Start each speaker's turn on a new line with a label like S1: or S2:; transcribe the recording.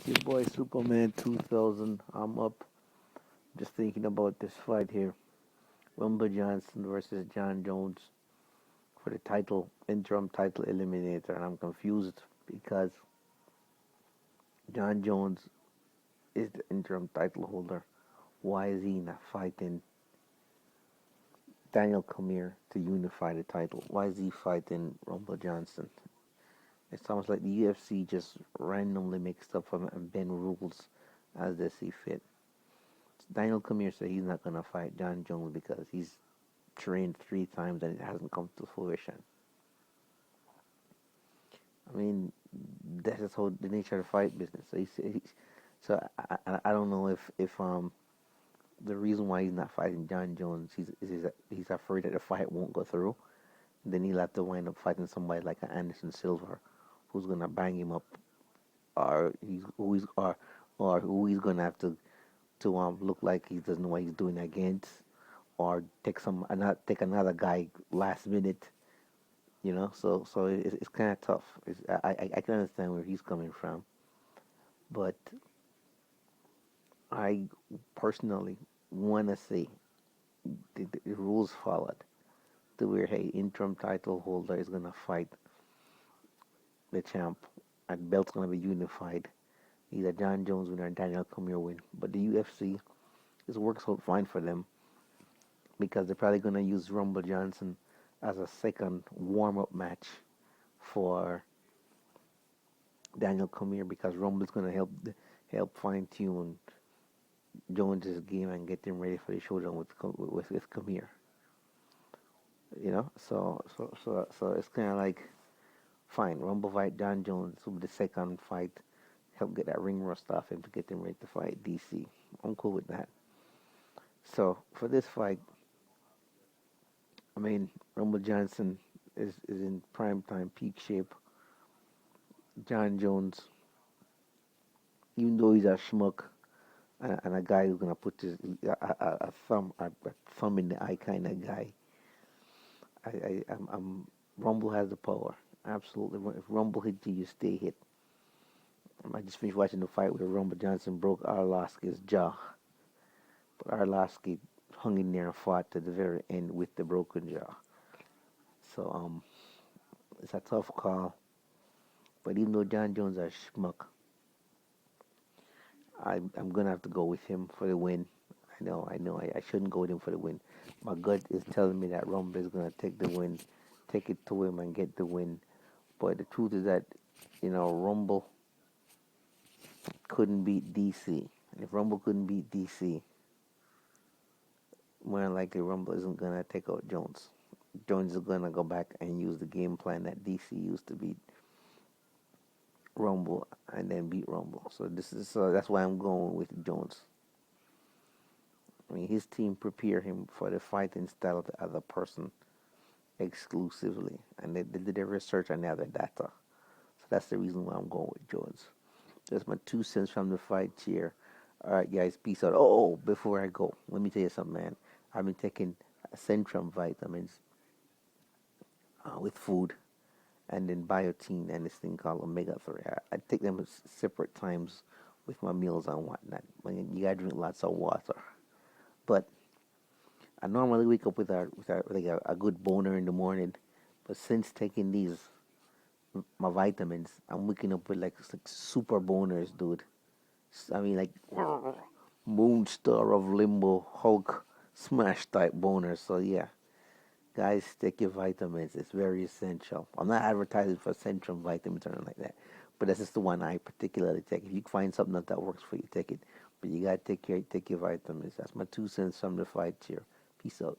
S1: Your boy Superman 2000. I'm up just thinking about this fight here. Rumble Johnson versus Jon Jones for the interim title eliminator. And I'm confused because Jon Jones is the interim title holder. Why is he not fighting Daniel Cormier to unify the title? Why is he fighting Rumble Johnson? It's almost like the UFC just randomly makes stuff up and bend rules as they see fit. Daniel Cormier said he's not going to fight Jon Jones because he's trained 3 times and it hasn't come to fruition. I mean, that's just how the nature of the fight business. So I don't know if the reason why he's not fighting Jon Jones he's afraid that the fight won't go through. Then he'll have to wind up fighting somebody like an Anderson Silva, who's gonna bang him up, or who he's gonna have to look like he doesn't know what he's doing against, or take another guy last minute. So it's kind of tough. I can understand where he's coming from, but I personally want to see the rules followed to where hey, interim title holder is gonna fight the champ, and belt's gonna be unified. Either Jon Jones win or Daniel Cormier win. But the UFC, this works out fine for them because they're probably gonna use Rumble Johnson as a second warm-up match for Daniel Cormier because Rumble's gonna help fine tune Jones's game and get him ready for the showdown with Cormier. So it's kind of like fine. Rumble fight Jon Jones will be the second fight. Help get that ring rust off him to get him ready to fight DC. I'm cool with that. So for this fight, I mean Rumble Johnson is in prime time peak shape. Jon Jones, even though he's a schmuck and a guy who's gonna put a thumb in the eye kind of guy, I'm Rumble has the power. Absolutely. If Rumble hits you, you stay hit. I just finished watching the fight where Rumble Johnson broke Arlovski's jaw. But Arlovski hung in there and fought to the very end with the broken jaw. So it's a tough call. But even though Jon Jones is a schmuck, I'm gonna have to go with him for the win. I shouldn't go with him for the win. My gut is telling me that Rumble is gonna take the win, take it to him and get the win. But the truth is that, Rumble couldn't beat DC. And if Rumble couldn't beat DC, more than likely Rumble isn't gonna take out Jones. Jones is gonna go back and use the game plan that DC used to beat Rumble and then beat Rumble. So that's why I'm going with Jones. I mean, his team prepare him for the fighting style of the other person exclusively, and they did their research and they have the data. So that's the reason why I'm going with Jones. That's my 2 cents from the fight here. All right, guys, peace out. Oh, before I go, let me tell you something, man. I've been taking Centrum vitamins with food, and then biotin and this thing called omega 3. I take them at separate times with my meals and whatnot. You gotta drink lots of water. But I normally wake up with a good boner in the morning, but since taking my vitamins, I'm waking up with like super boners, dude. I mean, like Moonstar of Limbo, Hulk, Smash type boners. So yeah, guys, take your vitamins. It's very essential. I'm not advertising for Centrum vitamins or anything like that, but that's just the one I particularly take. If you find something that works for you, take it. But you gotta take your vitamins. That's my 2 cents from the fight here. Peace out.